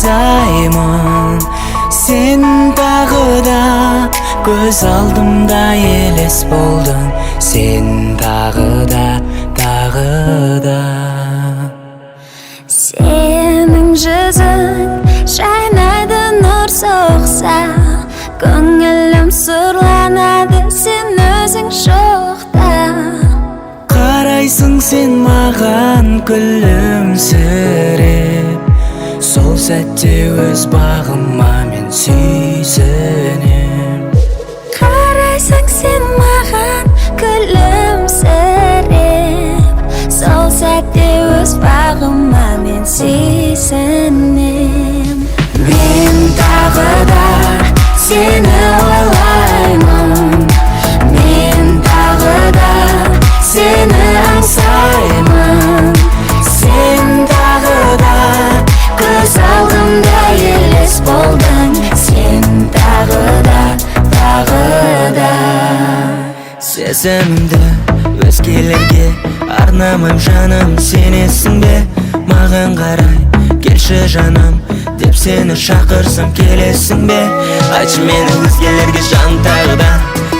аңсаймын. Сен тағы да көз алдымда елес болдың. Сен тағы да Сенің жүзің шайнайды нұр соқса, көңілім сұрланады сен өзің жоқта. Қарайсың сен маған күлімсіреп, сол сәтте өз бағыма мен сүйсінем. Қарайсың сен маған күлімсіреп, сол сәтте өз бағыма мен сүйсінем. Мен тағы да сені ойлаймын, мен тағы да сені аңсаймын. Сен тағы да көз алдымда елес болдың. Сен тағы да Сезімімді өзгелерге арнамайм жаным, сенесің бе? Маған қарай келші жаным деп сені шақырсам келесің бе? Айтшы мені өзгелерге жан тағы да,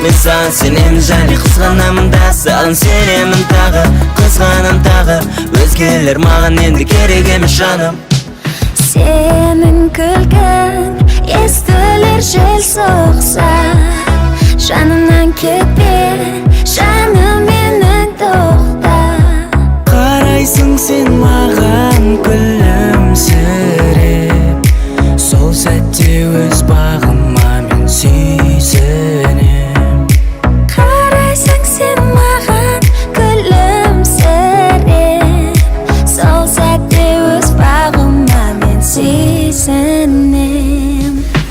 мен саған сенемін және қызғанамын да, саған сенемін тағы, қызғанам тағы. Өзгелер маған енді керек емес жаным. Сенің күлкің естілер жел соқса, жанымнан кетпе, жаным менің тоқта. Қарайсың сен маған күлімсіреп, сол сәтте өз бағыма мен сүйсінем. Қарайсың сен маған күлімсіреп, сол сәтте өз бағыма мен сүйсінем.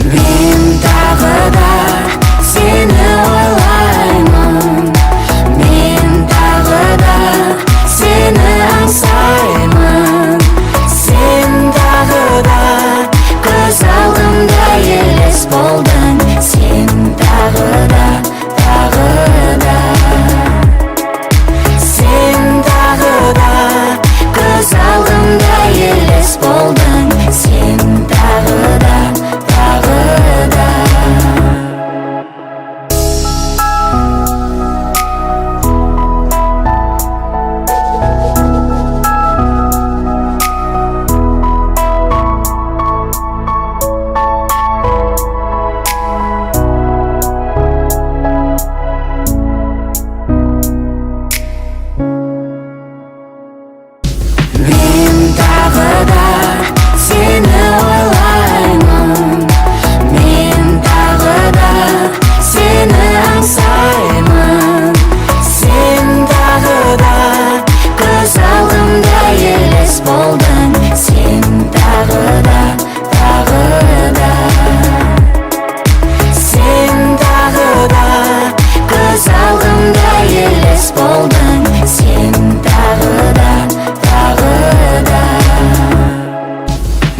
Мен тағы да сені ойлаймын, мен тағы да сені аңсаймын. Сен тағы да көз алдымда елес болдың. Сен тағы да сен тағы да көз алдымда елес болдың. Сен тағы да сені ойлаймын, мен тағы да сені аңсаймын. Сен тағы да көз алдымда елес болдың. Сен тағы да сен тағы да көз алдымда елес болдың. Сен тағы да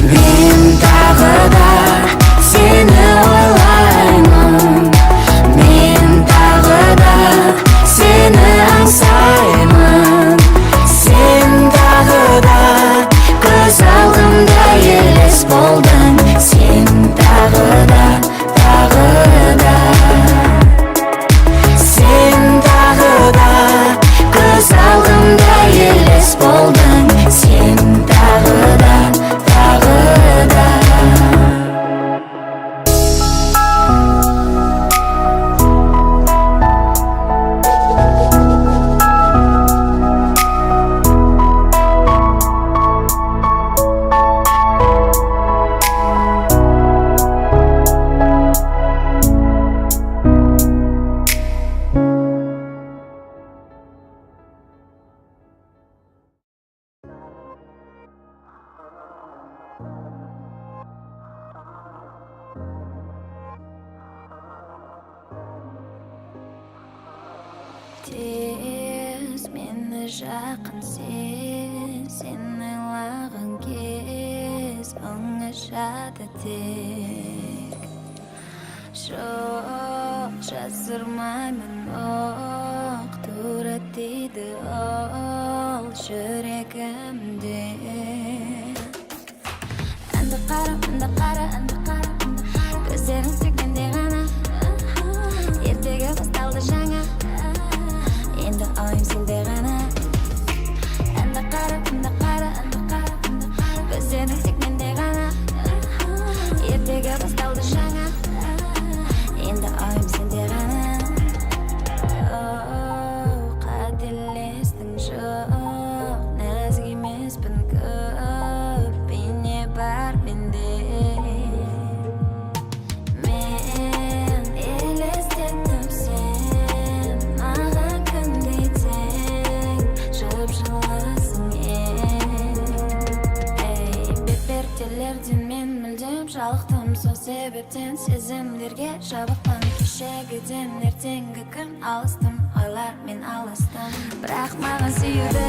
мен тағы да сені ойлаймын, мен тағы да сені аңсаймын. Сен тағы да көз алдымда елес болдың. Сен тағы да сен тағы да көз алдымда елес болдың. Сен тағы да тез мені жақын сені ойлаған кез оңашады тек. Жоқ, жасырмаймын, оқ тура тиді ол жүрегімде. Әнді Көздерің сөккенде ғана ертегі басталды жаңа. Енді ойым сенде ғана. Анда қара, көздерің сөккенде ғана ертегі басталды жаңа. Енді ойым сенде ғана. Қателестің жоқ, нәзік емеспін көп, бейне бар менде. Мен елестеттім сен, маған күндей тең, жып-жылысың бет-перделерден мен мүлдем жалықтым. Сол себептен сезімдерге жабықпын. Кешегіден ертеңгі күн алыстым, ойлар мен алыстым. Бірақ маған сүюді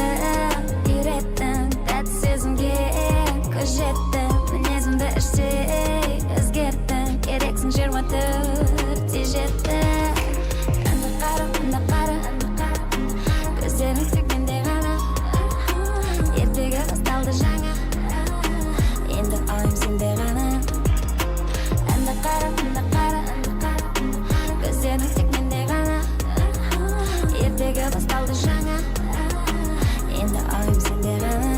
үйреттің, тәтті сезімге көз жеттім. Мінезімді іштей өзгерттің, керексің 24 жетті. Анда қара, көздерің сөккенде ғана ертегі басталды жаңа. Енді ойым сенде ғана. Анда қара, көздерің сөккенде ғана ертегі басталды жаңа. Енді ойым сенде ғана.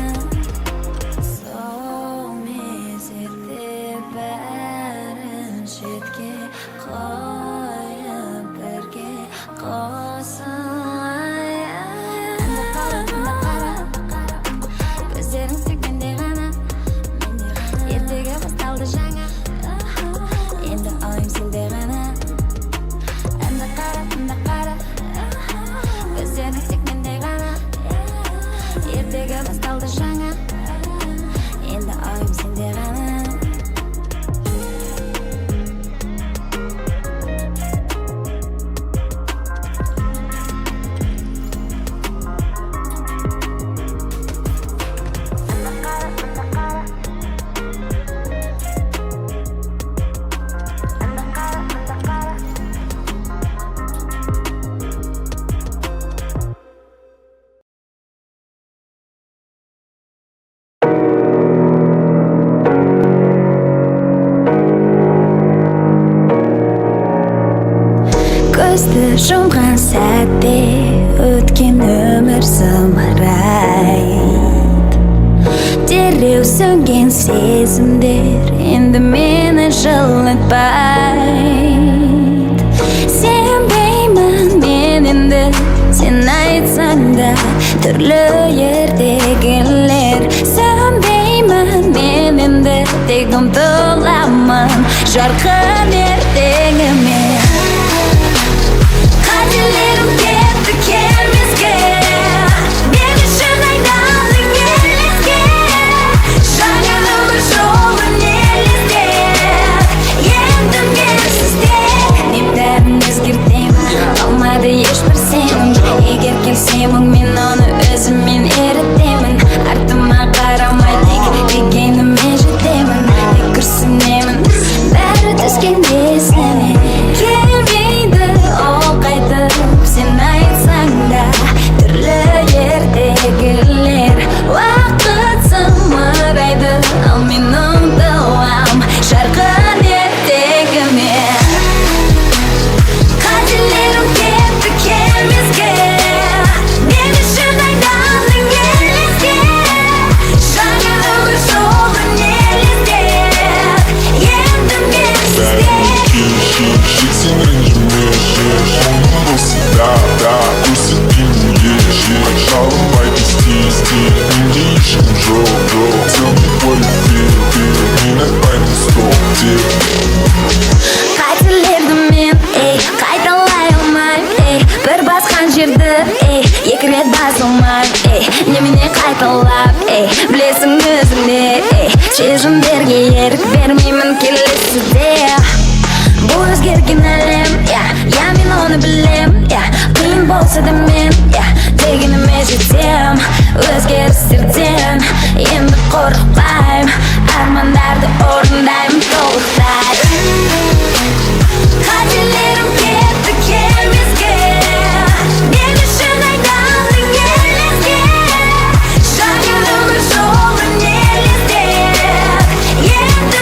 Сол мезетте бәрін шетке қойып бірге қосылайық. Анда қара, көздерің сөккенде ғана ертегі басталды жаңа. Енді ойым сенде ғана. Анда қара, көздерің сөккенде ғана ертегі басталды жаңа. Енді ойым сенде ғана. Көзді жұмған сәтте өткен өмір зымырайды. Дереу сөнген сезімдер енді мені жылытпайды. Сенбеймін мен енді сен айтсаң да түрлі ертегілер. Сөнбеймін мен енді тек ұмтыламын жарқын ертеңіме. Қателерім кетті келмеске, мен үшін айналдың елеске. Жаңа өмір жолын елестеп, енді мен сізде. Не бәрін өзгертемін, қалмады ешбір сенің. Егер келсем мен оны өзіммен ерітемін. Артыма қарамай тек дегеніме жетемін. Тек күрсінемін, бәрі түскенде есіме. Келмейді ол қайтып, сен айтсаң да түрлі ертегілер. Уақыт зымырайды, ал мен ұмтылам жарқын ертегіме. Қателерім кетті келмеске, мен үшін айналдың елеске. Жаңа өмір жолын елестеп, енді мен сізде. Сен ренжіме соңым болсын да көрсетпеймін еш жалынбайды істей менде ешкім жоқ. Tell me what you feel, мен айтпаймын стоп деп. Қателерді мен қайталай алмайм, бір басқан жерді екі рет басылмайм. Немене қайталап білесің өзіңде, сезімдерге ерік бермеймін келесіде. Бұл өзгерген әлем, мен оны білем. Қиын болса да мен дегеніме жетем. Өзгерістерден енді қорықпайм, армандарды орындаймын толықтай. Қателерім кетті келмеске, мен үшін айналдың елеске. Жаңа өмір жолын елестеп, енді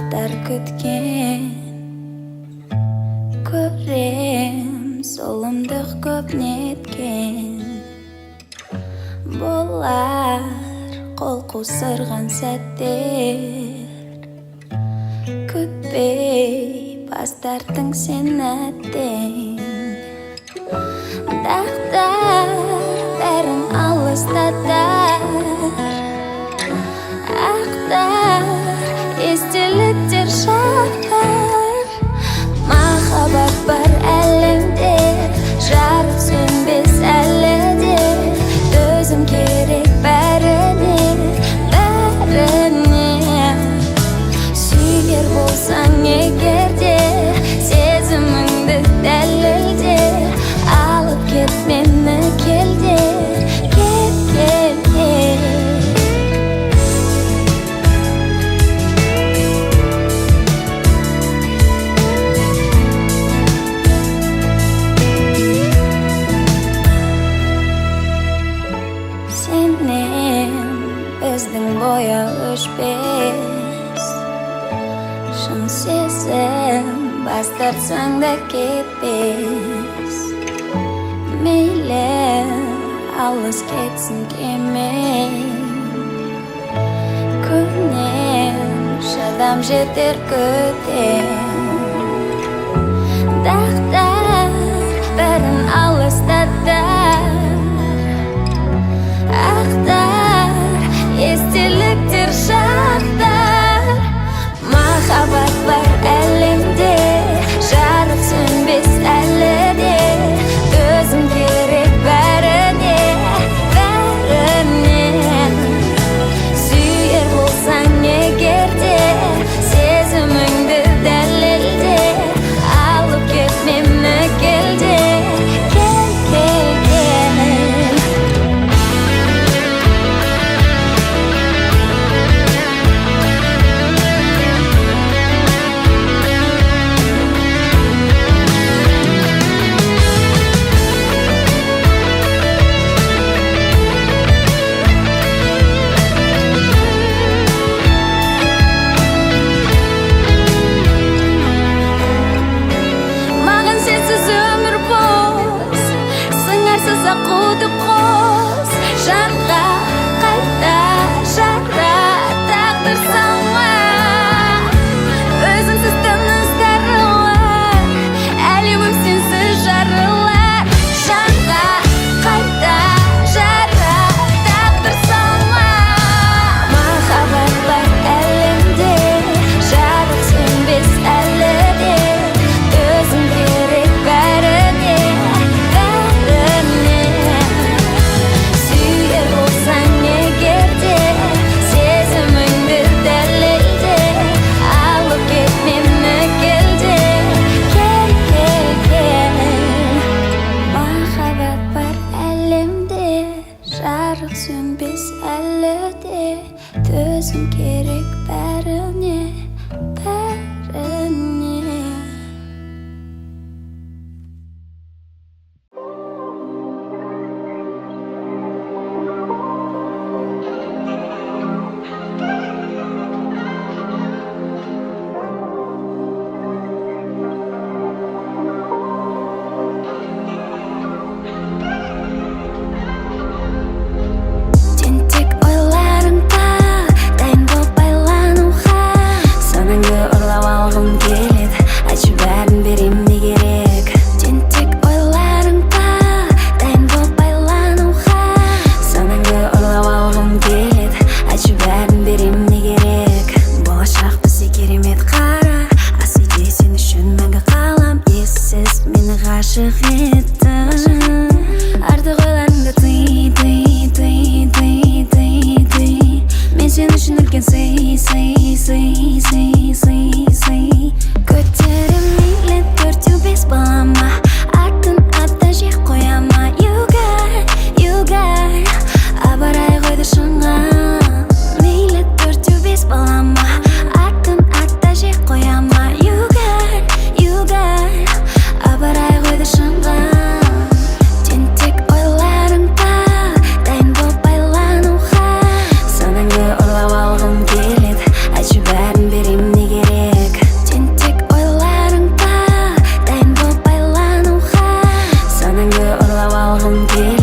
бақтар күткен. Көрем зұлымдық көп неткен. Болар қол қусырған сәттер. Күтпей бас тарттың сен әттең. Дақтар бәрін алыстатар. Ақтар естеліктер шақтар. Махаббат бар әлемде, жарық сөнбес әлі де. Төзім керек бәріне, бәріне. Сүйер болсаң егер де, сезіміңді дәлелде. Алып кет мені келде, кет, кет, кет. Сенен біздің боя өшпес. Шын сезім бас тартсаң да кетпес. Мейлі алыс кетсін кемей. Күннен шыдам жетер күтем. Дақтар бәрін алыстатар. Ақтар естеліктер шақтар. Махаббат бар әлемде, жарық сөнбес әлі де. Төзім керек бәріне, бәріне. Сүйер болсаң егер де, сезіміңді дәлелде. Алып кет мені келде, кел, кел, кел. Маған сенсіз өмір бос, сыңарсыз ақуды қос. Жанға қайта жара тағдыр салма. Өзіңсіз тыныс тарылар, әлемім сенсіз жарылар. Жанға қайта жара тағдыр салма. Махаббат бар әлемде, жарық сөнбес әлі де. Төзім керек бәріне, бәріне. Сүйер болсаң егер де, сезіміңді дәлелде. Алып кет мені келде, кел, кел, кел. Махаббат бар әлемде, жарық сөнбес әлі де. Төзім керек бәріне, бәріне. Тентек ойларыңда, дайын бол байлануға. маған кел